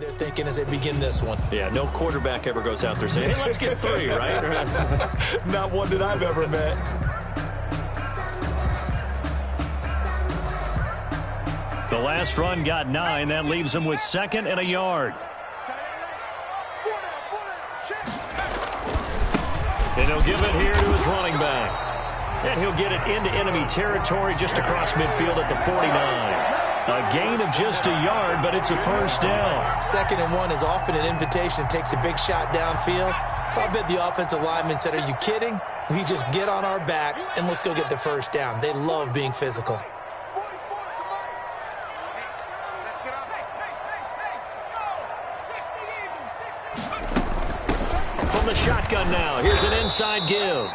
they're thinking as they begin this one. Yeah, no quarterback ever goes out there saying, hey, let's get 3, right? Not one that I've ever met. The last run got 9. That leaves him with 2nd and a yard. And he'll give it here to his running back. And he'll get it into enemy territory just across midfield at the 49. A gain of just a yard, but it's a first down. 2nd and 1 is often an invitation to take the big shot downfield. I bet the offensive lineman said, are you kidding? We just get on our backs and let's go get the first down. They love being physical. From the shotgun now, here's an inside give.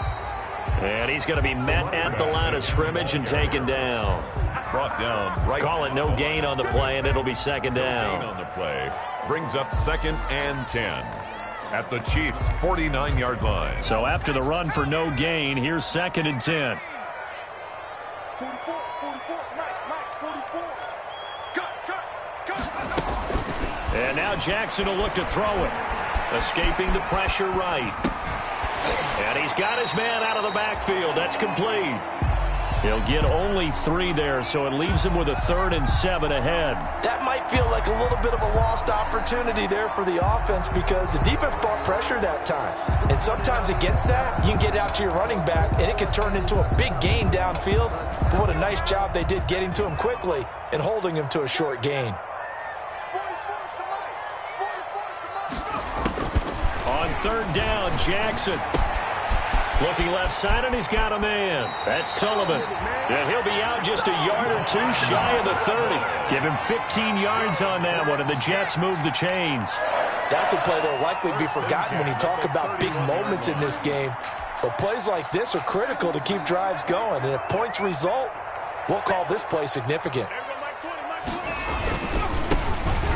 And he's going to be met at the line of scrimmage and taken down. Brought down right. Call it no gain on the play, and it'll be 2nd down. Gain on the play brings up 2nd and 10 at the Chiefs' 49-yard line. So after the run for no gain, here's 2nd and 10. 44, Mike, 44. Cut. And now Jackson will look to throw it. Escaping the pressure right. And he's got his man out of the backfield. That's complete. He'll get only 3 there, so it leaves him with a 3rd and 7 ahead. That might feel like a little bit of a lost opportunity there for the offense because the defense brought pressure that time. And sometimes against that, you can get out to your running back, and it can turn into a big gain downfield. But what a nice job they did getting to him quickly and holding him to a short gain. On 3rd down, Jackson. Looking left side, and he's got a man. That's Sullivan. And he'll be out just a yard or 2 shy of the 30. Give him 15 yards on that one, and the Jets move the chains. That's a play that will likely be forgotten when you talk about big moments in this game. But plays like this are critical to keep drives going. And if points result, we'll call this play significant.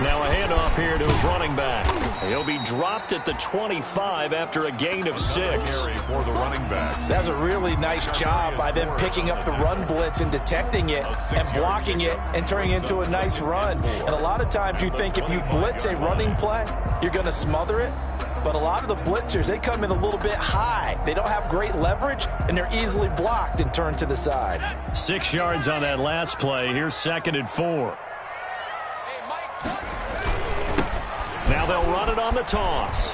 Now a handoff here to his running back. He'll be dropped at the 25 after a gain of 6. For the running back. That's a really nice job by them picking up the run blitz and detecting it and blocking it and turning it into a nice run. And a lot of times you think if you blitz a running play, you're going to smother it. But a lot of the blitzers, they come in a little bit high. They don't have great leverage, and they're easily blocked and turned to the side. 6 yards on that last play. Here's 2nd and 4. Now they'll run it on the toss.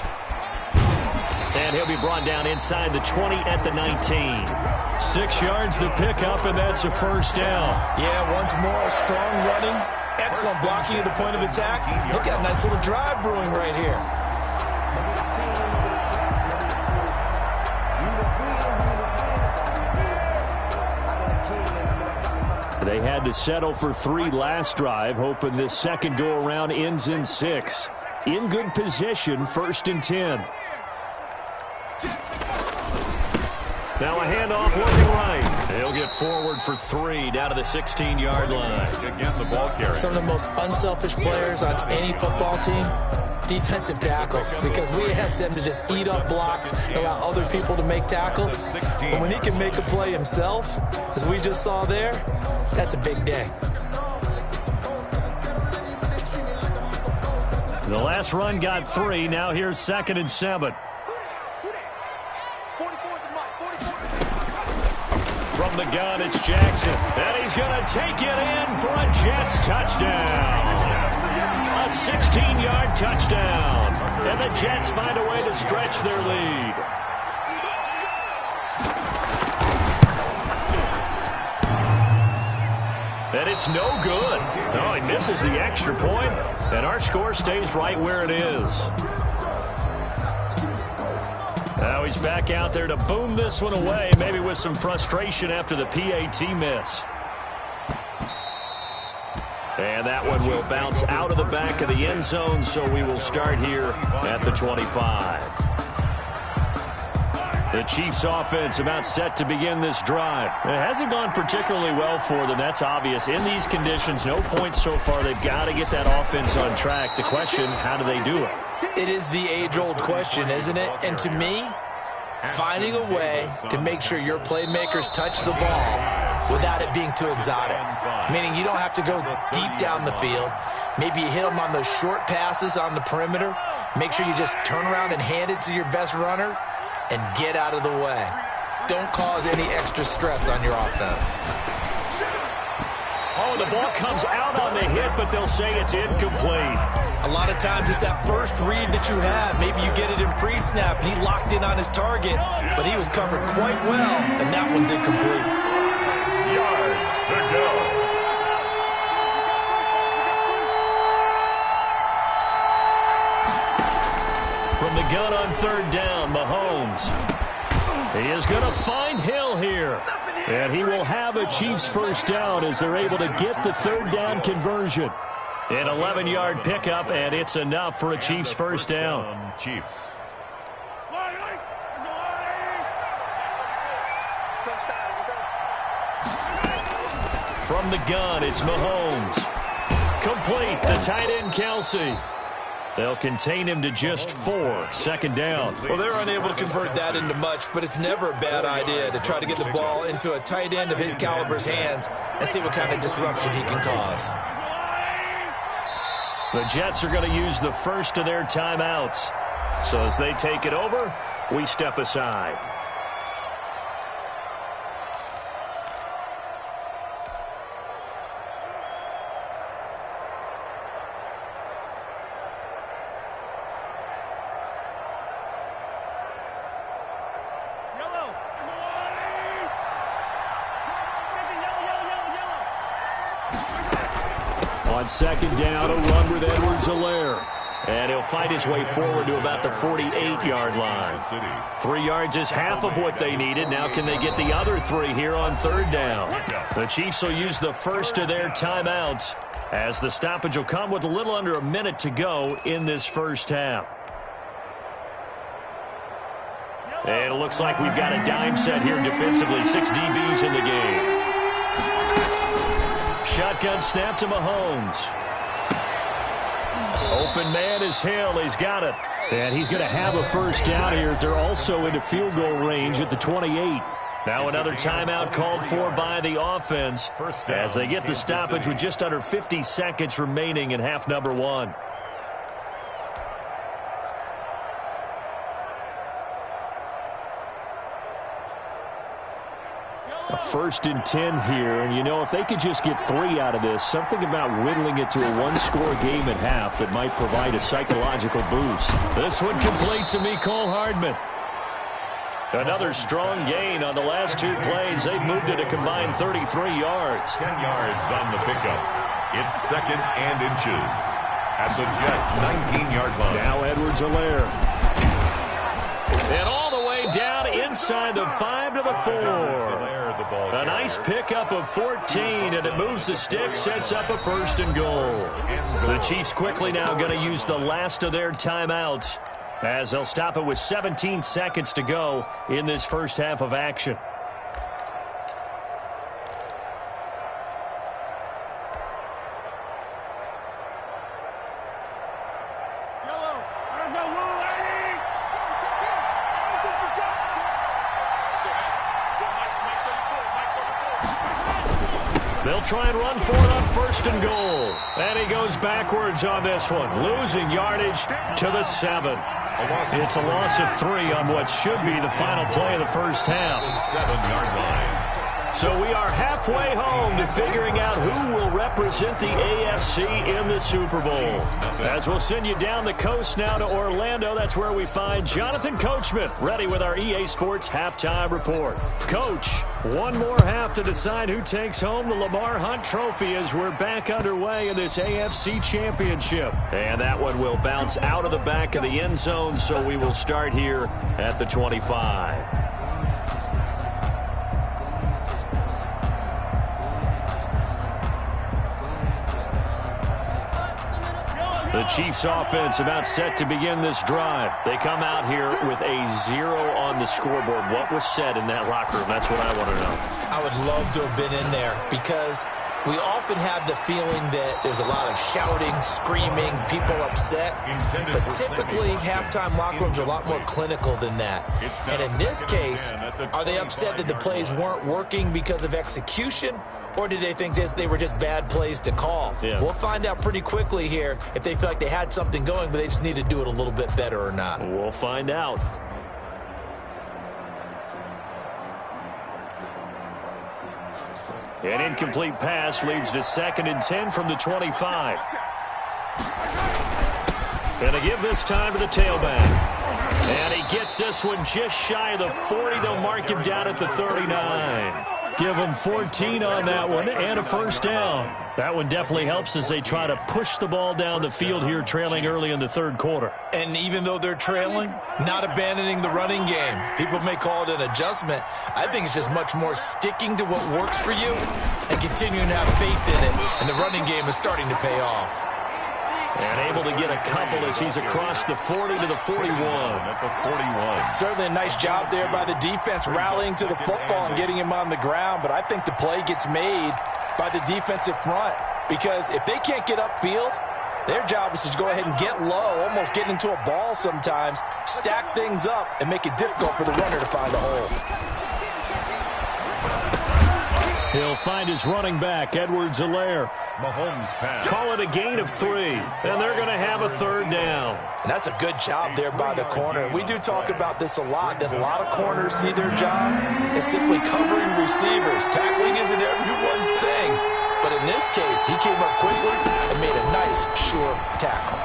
And he'll be brought down inside the 20 at the 19. 6 yards the pickup, and that's a first down. Yeah, once more, strong running, excellent blocking at the point of attack. Look at a nice little drive brewing right here. They had to settle for 3 last drive, hoping this second go-around ends in 6. In good position, 1st and 10. Now a handoff looking right. He'll get forward for 3 down to the 16-yard line. Again, the ball carrier. Some of the most unselfish players on any football team, defensive tackles, because we ask them to just eat up blocks and allow other people to make tackles. But when he can make a play himself, as we just saw there, that's a big day. The last run got 3. Now here's 2nd and 7. From the gun, it's Jackson. And he's going to take it in for a Jets touchdown. A 16-yard touchdown. And the Jets find a way to stretch their lead. And it's no good. No, he misses the extra point, and our score stays right where it is. Now he's back out there to boom this one away, maybe with some frustration after the PAT miss. And that one will bounce out of the back of the end zone, so we will start here at the 25. The Chiefs offense about set to begin this drive. It hasn't gone particularly well for them. That's obvious. In these conditions, no points so far. They've got to get that offense on track. The question, how do they do it? It is the age-old question, isn't it? And to me, finding a way to make sure your playmakers touch the ball without it being too exotic. Meaning you don't have to go deep down the field. Maybe you hit them on those short passes on the perimeter. Make sure you just turn around and hand it to your best runner and get out of the way. Don't cause any extra stress on your offense. Oh, the ball comes out on the hit, but they'll say it's incomplete. A lot of times it's that first read that you have. Maybe you get it in pre-snap. He locked in on his target, but he was covered quite well, and that one's incomplete. Yards to go. From the gun on third down, Mahomes. He is going to find Hill here. And he will have a Chiefs first down as they're able to get the third down conversion. An 11-yard pickup, and it's enough for a Chiefs first down. Chiefs. From the gun, it's Mahomes. Complete, the tight end, Kelsey. They'll contain him to just 4, second down. Well, they're unable to convert that into much, but it's never a bad idea to try to get the ball into a tight end of his caliber's hands and see what kind of disruption he can cause. The Jets are going to use the first of their timeouts. So as they take it over, we step aside. On second down, a run with Edwards-Helaire. And he'll fight his way forward to about the 48-yard line. 3 yards is half of what they needed. Now can they get the other 3 here on third down? The Chiefs will use the first of their timeouts as the stoppage will come with a little under a minute to go in this first half. And it looks like we've got a dime set here defensively. 6 DBs in the game. Shotgun snap to Mahomes. Open man is Hill. He's got it. And he's going to have a first down here as they're also into field goal range at the 28. Now another timeout called for by the offense as they get the stoppage with just under 50 seconds remaining in half number 1. A 1st and 10 here, and you know, if they could just get 3 out of this, something about whittling it to a one-score game at half that might provide a psychological boost. This one complete to Mecole Hardman. Another strong gain on the last 2 plays. They've moved it a combined 33 yards. 10 yards on the pickup. It's 2nd and inches at the Jets' 19-yard line. Now Edwards-Helaire. And all the way down inside the 5 to the 4. A nice pickup of 14, and it moves the stick, sets up a 1st and goal. The Chiefs quickly now going to use the last of their timeouts as they'll stop it with 17 seconds to go in this first half of action. They'll try and run for it on 1st and goal. And he goes backwards on this one, losing yardage to the 7. It's a loss of 3 on what should be the final play of the first half. 7-yard line. So we are halfway home to figuring out who will represent the AFC in the Super Bowl. As we'll send you down the coast now to Orlando, that's where we find Jonathan Coachman, ready with our EA Sports Halftime Report. Coach, one more half to decide who takes home the Lamar Hunt Trophy as we're back underway in this AFC Championship. And that one will bounce out of the back of the end zone, so we will start here at the 25. The Chiefs offense about set to begin this drive. They come out here with a 0 on the scoreboard. What was said in that locker room? That's what I want to know. I would love to have been in there because we often have the feeling that there's a lot of shouting, screaming, people upset. But typically, halftime locker rooms are a lot more clinical than that. And in this case, are they upset that the plays weren't working because of execution? Or did they think they were just bad plays to call? Yeah. We'll find out pretty quickly here if they feel like they had something going, but they just need to do it a little bit better or not. We'll find out. An incomplete pass leads to 2nd and 10 from the 25. Gonna give this time to the tailback. And he gets this one just shy of the 40. They'll mark him down at the 39. Give him 14 on that one and a first down. That one definitely helps as they try to push the ball down the field here, trailing early in the 3rd quarter. And even though they're trailing, not abandoning the running game. People may call it an adjustment. I think it's just much more sticking to what works for you and continuing to have faith in it. And the running game is starting to pay off. And able to get a couple as he's across the 40 to the 41. At the 41. Certainly a nice job there by the defense rallying to the football and getting him on the ground. But I think the play gets made by the defensive front, because if they can't get upfield, their job is to go ahead and get low, almost get into a ball sometimes, stack things up, and make it difficult for the runner to find a hole. He'll find his running back, Edwards-Helaire. Mahomes pass. Call it a gain of 3, and they're going to have a 3rd down. And that's a good job there by the corner. We do talk about this a lot, that a lot of corners see their job as simply covering receivers. Tackling isn't everyone's thing. But in this case, he came up quickly and made a nice, sure tackle.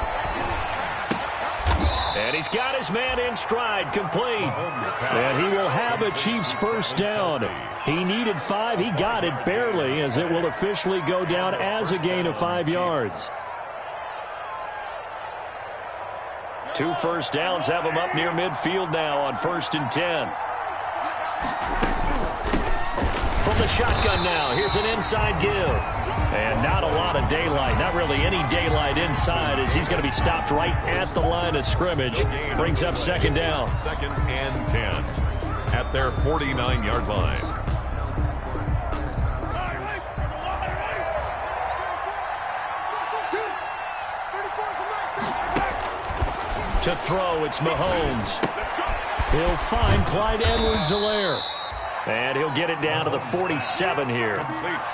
And he's got his man in stride, complete. And he will have a Chiefs first down. He needed 5. He got it barely, as it will officially go down as a gain of 5 yards. 2 first downs have him up near midfield now on 1st and 10. From the shotgun now, here's an inside give. And not a lot of daylight, not really any daylight inside, as he's going to be stopped right at the line of scrimmage. Brings up 2nd down. 2nd and 10 at their 49-yard line. To throw, it's Mahomes. He'll find Clyde Edwards-Helaire. And he'll get it down to the 47 here.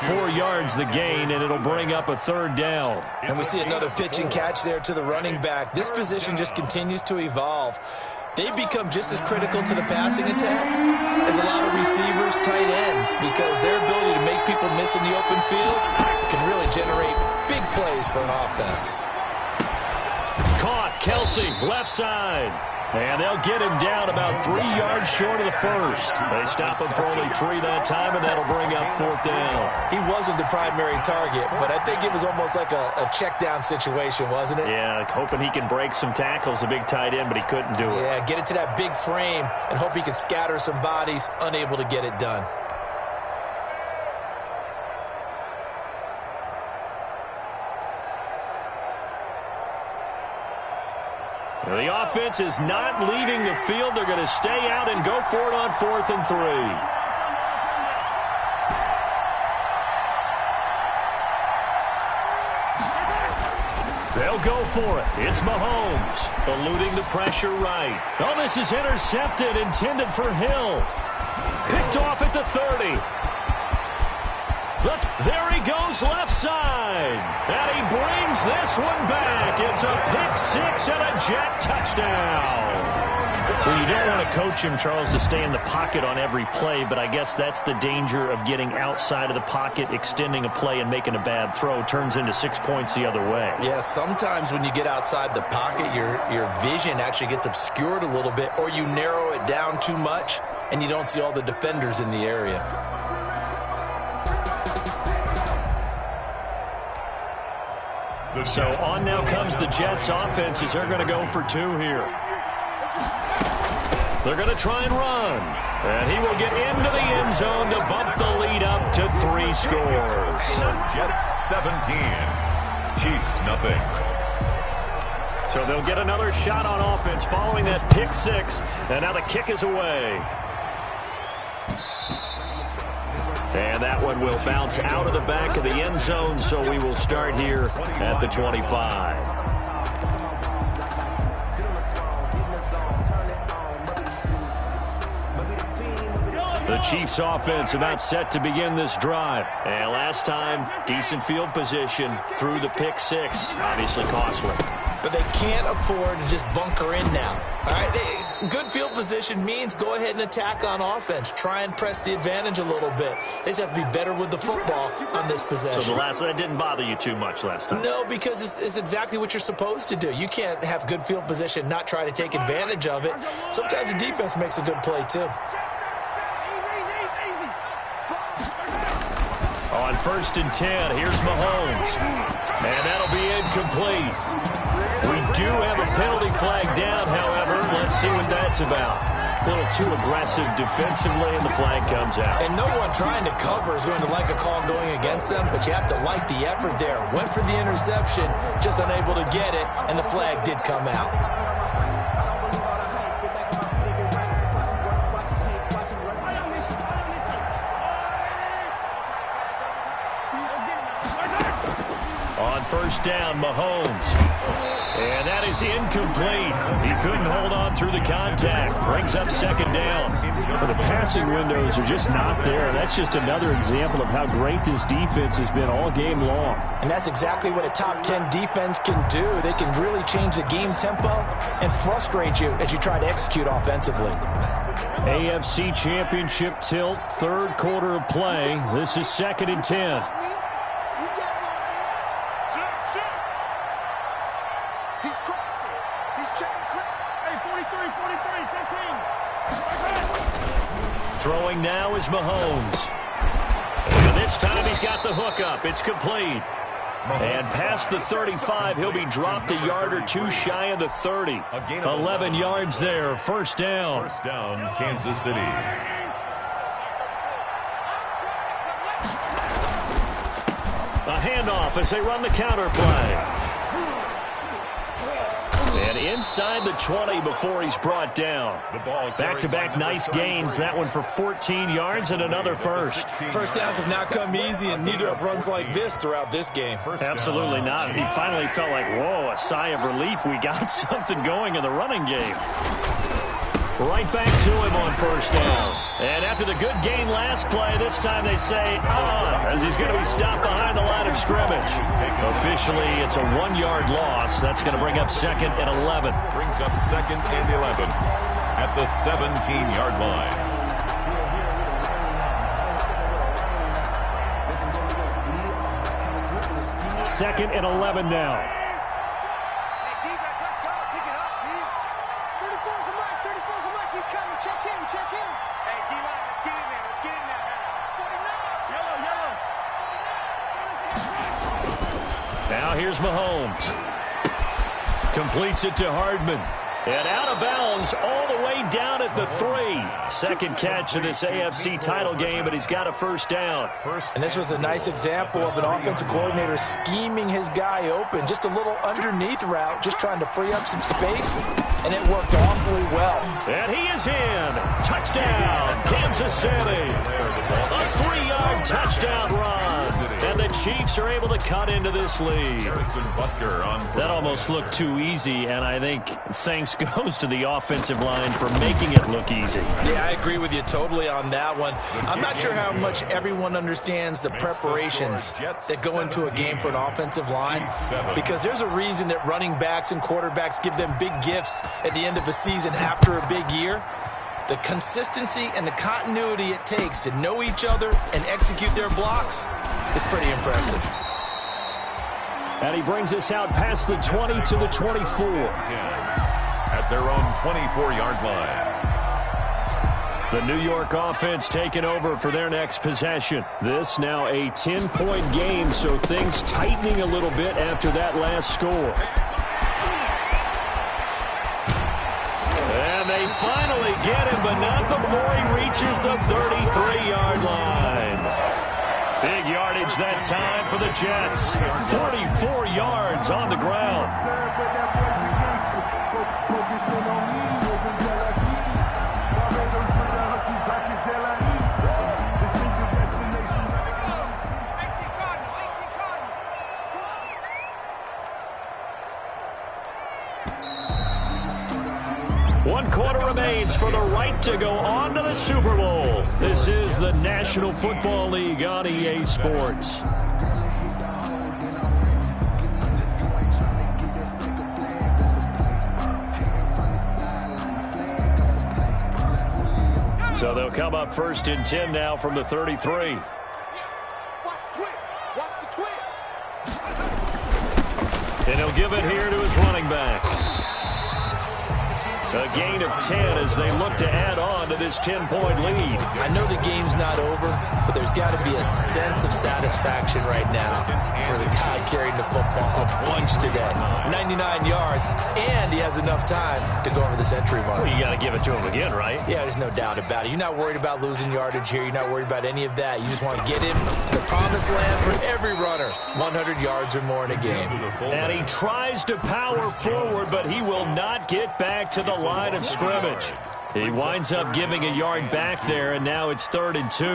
4 yards the gain, and it'll bring up a 3rd down. And we see another pitch and catch there to the running back. This position just continues to evolve. They become just as critical to the passing attack as a lot of receivers, tight ends, because their ability to make people miss in the open field can really generate big plays for an offense. Caught, Kelsey, left side. And they'll get him down about 3 yards short of the 1st. They stop him for only 3 that time, and that'll bring up 4th down. He wasn't the primary target, but I think it was almost like a check down situation, wasn't it? Yeah, hoping he can break some tackles, a big tight end, but he couldn't do it. Yeah, get it to that big frame and hope he can scatter some bodies, unable to get it done. The offense is not leaving the field. They're going to stay out and go for it on 4th and 3. They'll go for it. It's Mahomes, eluding the pressure right. Oh, this is intercepted, intended for Hill. Picked off at the 30. Look, there he goes left side. And he brings this one back. It's a pick 6 and a Jet touchdown. Well, you don't want to coach him, Charles, to stay in the pocket on every play, but I guess that's the danger of getting outside of the pocket, extending a play, and making a bad throw. Turns into 6 points the other way. Yeah, sometimes when you get outside the pocket, your vision actually gets obscured a little bit, or you narrow it down too much, and you don't see all the defenders in the area. So on now comes the Jets offense as they're going to go for 2 here. They're going to try and run. And he will get into the end zone to bump the lead up to 3 scores. Jets 17. Chiefs nothing. So they'll get another shot on offense following that pick 6. And now the kick is away. And that one will bounce out of the back of the end zone, so we will start here at the 25. The Chiefs offense about set to begin this drive. And last time, decent field position through the pick six. Obviously costly. But they can't afford to just bunker in now. All right, good field position means go ahead and attack on offense. Try and press the advantage a little bit. They just have to be better with the football on this possession. So that didn't bother you too much last time? No, because it's exactly what you're supposed to do. You can't have good field position, not try to take advantage of it. Sometimes the defense makes a good play, too. On 1st and 10, here's Mahomes. And that'll be incomplete. We do have a penalty flag down, however. Let's see what that's about. A little too aggressive defensively, and the flag comes out. And no one trying to cover is going to like a call going against them, but you have to like the effort there. Went for the interception, just unable to get it, and the flag did come out. On 1st down, Mahomes. And that is incomplete. He couldn't hold on through the contact. Brings up 2nd down. Well, the passing windows are just not there. That's just another example of how great this defense has been all game long. And that's exactly what a top 10 defense can do. They can really change the game tempo and frustrate you as you try to execute offensively. AFC Championship tilt, 3rd quarter of play. This is 2nd and 10. Throwing now is Mahomes. And this time he's got the hook up. It's complete. And past the 35, he'll be dropped a yard or two shy of the 30. 11 yards there, 1st down. 1st down, Kansas City. A handoff as they run the counter play. And inside the 20 before he's brought down. Back-to-back nice gains. That one for 14 yards and another first. First downs have not come easy, and neither have runs like this throughout this game. Absolutely not. He finally felt like, whoa, a sigh of relief. We got something going in the running game. Right back to him on 1st down. And after the good gain last play, this time they say, as he's going to be stopped behind the line of scrimmage. Officially, it's a 1-yard loss. That's going to bring up 2nd and 11. Brings up 2nd and 11 at the 17-yard line. Second and 11 now. Now here's Mahomes. Completes it to Hardman. And out of bounds all the way down at the 3. 2nd catch of this AFC title game, but he's got a 1st down. And this was a nice example of an offensive coordinator scheming his guy open. Just a little underneath route, just trying to free up some space, and it worked awfully well. And he is in. Touchdown, Kansas City. A 3-yard touchdown run. And the Chiefs are able to cut into this lead. That almost looked too easy, and I think thanks goes to the offensive line for making it look easy. Yeah, I agree with you totally on that one. I'm not sure how much everyone understands the preparations that go into a game for an offensive line, because there's a reason that running backs and quarterbacks give them big gifts at the end of the season after a big year. The consistency and the continuity it takes to know each other and execute their blocks is pretty impressive. And he brings us out past the 20 to the 24. At their own 24-yard line. The New York offense taking over for their next possession. This now a 10-point game, so things tightening a little bit after that last score. And they finally get him, but not before he reaches the 33-yard line. Big yardage that time for the Jets. 44 yards on the ground. 1 quarter remains for the right to go on to the Super Bowl. This is the National Football League on EA Sports. So they'll come up 1st and 10 now from the 33. Watch twist. Watch the twist. And he'll give it here to his running back. A gain of 10 as they look to add on to this 10-point lead. I know the game's not over, but there's got to be a sense of satisfaction right now for the guy carrying the football a bunch today. 99 yards, and he has enough time to go over the century mark. Well, you got to give it to him again, right? Yeah, there's no doubt about it. You're not worried about losing yardage here. You're not worried about any of that. You just want to get him to the promised land for every runner. 100 yards or more in a game. And he tries to power forward, but he will not get back to the line of scrimmage. He winds up giving a yard back there, and now it's 3rd and 2.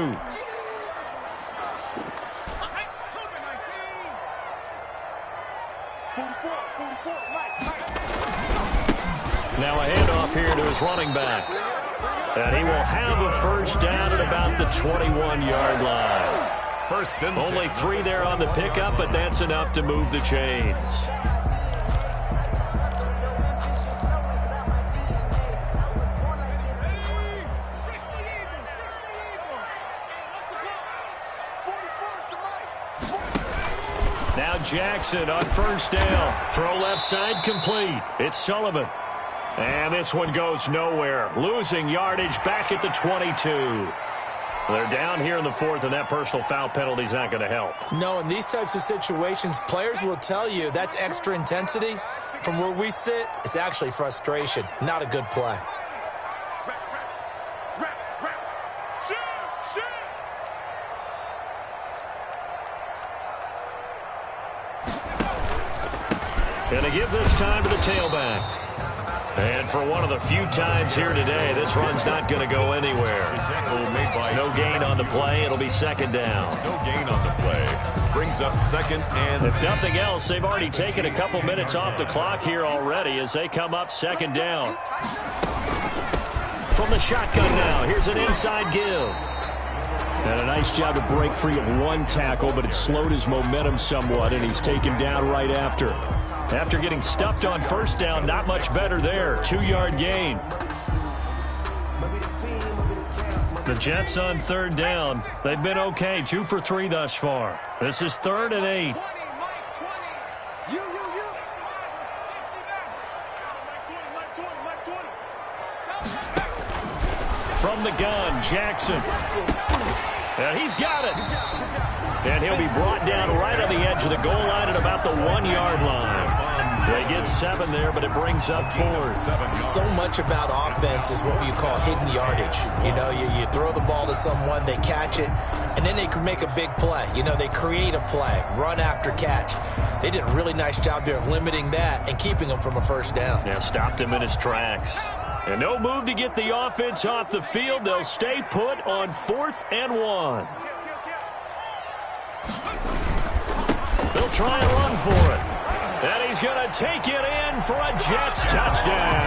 Now a handoff here to his running back. And he will have a 1st down at about the 21-yard line. 1st and 10. Only 3 there on the pickup, but that's enough to move the chains. Now Jackson on 1st down. Throw left side complete. It's Sullivan. And this one goes nowhere. Losing yardage back at the 22. They're down here in the 4th, and that personal foul penalty is not going to help. No, in these types of situations, players will tell you that's extra intensity. From where we sit, it's actually frustration. Not a good play. Going to give this time to the tailback. And for one of the few times here today, this run's not going to go anywhere. No gain on the play. It'll be 2nd down. No gain on the play. Brings up 2nd and... If nothing else, they've already taken a couple minutes off the clock here already as they come up 2nd down. From the shotgun now, here's an inside give. And a nice job to break free of 1 tackle, but it slowed his momentum somewhat, and he's taken down right after. After getting stuffed on 1st down, not much better there. 2-yard gain. The Jets on 3rd down. They've been okay. 2 for 3 thus far. This is 3rd and 8. From the gun, Jackson. And he's got it. And he'll be brought down right on the edge of the goal line at about the 1-yard line. They get 7 there, but it brings up 4th. So much about offense is what you call hidden yardage. You know, you throw the ball to someone, they catch it, and then they can make a big play. You know, they create a play, run after catch. They did a really nice job there of limiting that and keeping them from a 1st down. Yeah, stopped him in his tracks. And no move to get the offense off the field. They'll stay put on 4th and 1. They'll try and run for it. And he's going to take it in for a Jets touchdown.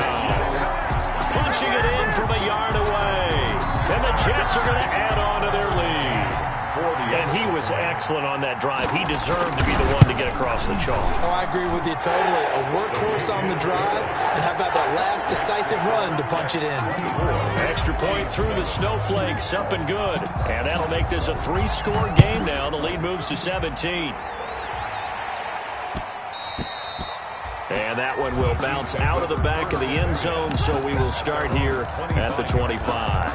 Punching it in from a yard away. And the Jets are going to add on to their lead. And he was excellent on that drive. He deserved to be the one to get across the chalk. Oh, I agree with you totally. A workhorse on the drive. And how about that last decisive run to punch it in? Extra point through the snowflakes. Up and good. And that'll make this a 3-score game now. The lead moves to 17. And that one will bounce out of the back of the end zone, so we will start here at the 25.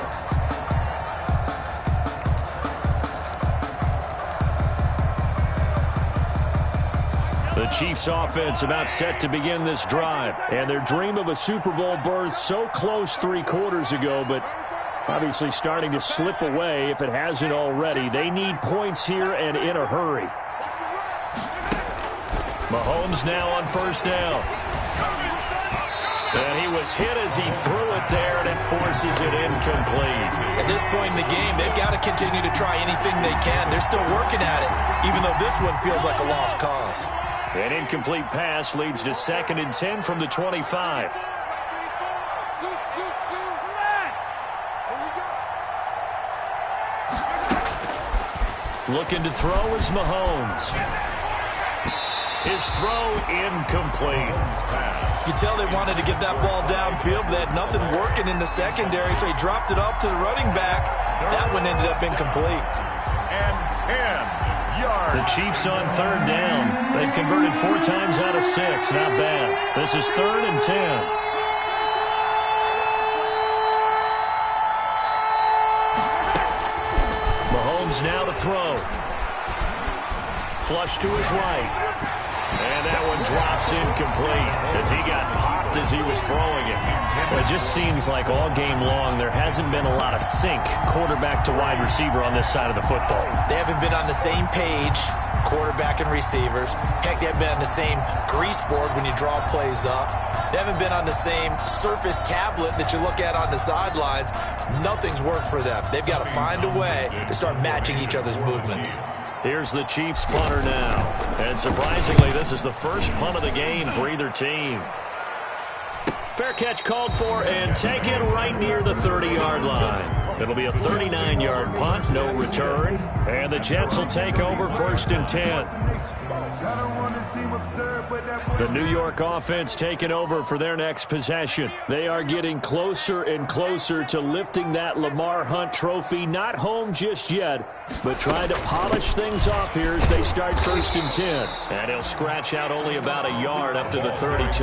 The Chiefs offense about set to begin this drive. And their dream of a Super Bowl berth so close 3 quarters ago, but obviously starting to slip away if it hasn't already. They need points here and in a hurry. Mahomes now on 1st down. And he was hit as he threw it there, and it forces it incomplete. At this point in the game, they've got to continue to try anything they can. They're still working at it, even though this one feels like a lost cause. An incomplete pass leads to 2nd and 10 from the 25. Looking to throw is Mahomes. His throw incomplete. You can tell they wanted to get that ball downfield, but they had nothing working in the secondary, so he dropped it off to the running back. That one ended up incomplete. And 10 yards. The Chiefs on third down. They've converted 4 times out of 6. Not bad. This is 3rd and 10. Mahomes now to throw. Flush to his right. And that one drops incomplete as he got popped as he was throwing it. Well, it just seems like all game long there hasn't been a lot of sync quarterback to wide receiver on this side of the football. They haven't been on the same page, quarterback and receivers. Heck, they haven't been on the same grease board when you draw plays up. They haven't been on the same Surface tablet that you look at on the sidelines. Nothing's worked for them. They've got to find a way to start matching each other's movements. Here's the Chiefs punter now. And surprisingly, this is the first punt of the game for either team. Fair catch called for and taken right near the 30-yard line. It'll be a 39-yard punt, no return. And the Jets will take over 1st and 10. The New York offense taking over for their next possession. They are getting closer and closer to lifting that Lamar Hunt trophy. Not home just yet, but trying to polish things off here as they start 1st and 10. And he'll scratch out only about a yard up to the 32.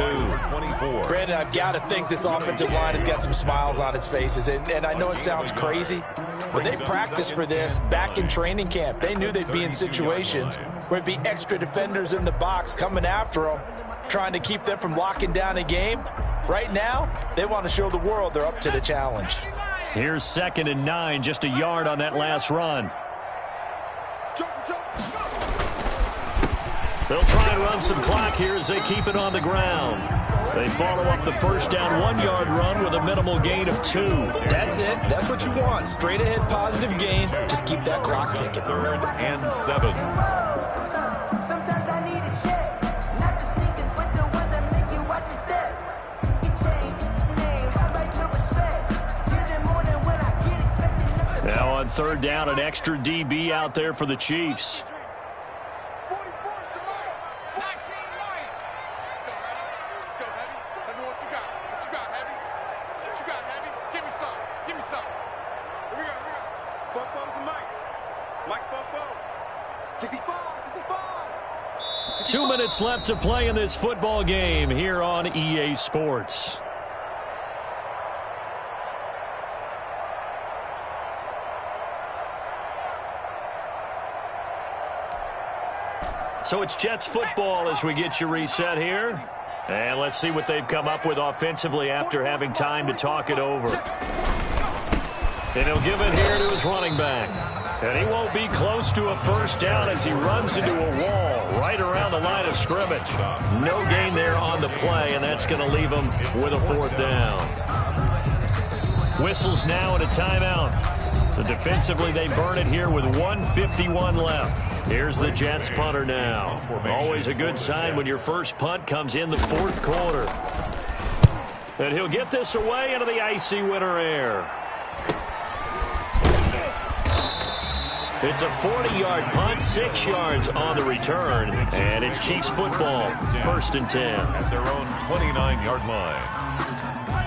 24. Brandon, I've got to think this offensive line has got some smiles on its faces. And I know it sounds crazy, but they practiced for this back in training camp. They knew they'd be in situations where it'd be extra defenders in the box coming after them, trying to keep them from locking down a game. Right now, they want to show the world they're up to the challenge. Here's 2nd and 9, just a yard on that last run. They'll try and run some clock here as they keep it on the ground. They follow up the first down 1-yard run with a minimal gain of 2. That's it. That's what you want. Straight ahead positive gain. Just keep that clock ticking. 3rd and 7. Sometimes I need a check. Not the sneakers, but the ones that make you watch your step. You change name, I like your respect. Give them more than what I get expected. Now on 3rd down, an extra DB out there for the Chiefs. 44 tonight. 19 Lions. Let's go, Heavy. Let me know what you got. What you got, Heavy? What you got, Heavy? Give me some. Give me some. Here we go. Here we go. Bofo's and Mike. Mike's Bofo. 65. 2 minutes left to play in this football game here on EA Sports. So it's Jets football as we get you reset here. And let's see what they've come up with offensively after having time to talk it over. And he'll give it here to his running back. And he won't be close to a first down as he runs into a wall right around the line of scrimmage. No gain there on the play, and that's going to leave him with a 4th down. Whistles now and a timeout. So defensively, they burn it here with 1:51 left. Here's the Jets punter now. Always a good sign when your first punt comes in the 4th quarter. And he'll get this away into the icy winter air. It's a 40-yard punt, 6 yards on the return, and it's Chiefs football, 1st and 10. At their own 29-yard line.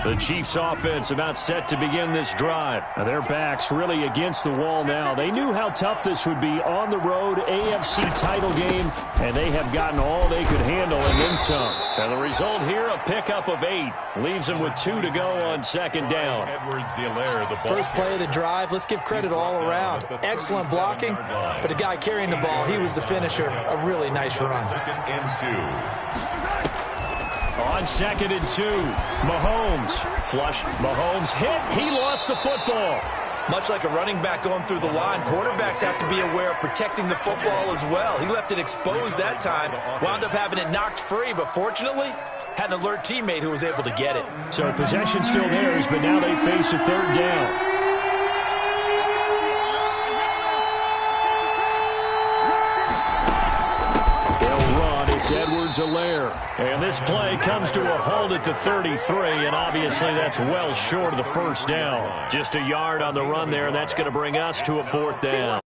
The Chiefs offense about set to begin this drive. Now their backs really against the wall now. They knew how tough this would be on the road, AFC title game, and they have gotten all they could handle and then some. And the result here, a pickup of 8. Leaves them with 2 to go on 2nd down. First play of the drive, let's give credit all around. Excellent blocking, but the guy carrying the ball, he was the finisher. A really nice run. 2nd and 2. On 2nd and 2, Mahomes. Flush, Mahomes hit. He lost the football. Much like a running back going through the line, quarterbacks have to be aware of protecting the football as well. He left it exposed that time, wound up having it knocked free, but fortunately, had an alert teammate who was able to get it. So possession still theirs, but now they face a 3rd down. It's Edwards-Helaire. And this play comes to a halt at the 33, and obviously that's well short of the first down. Just a yard on the run there, and that's going to bring us to a 4th down.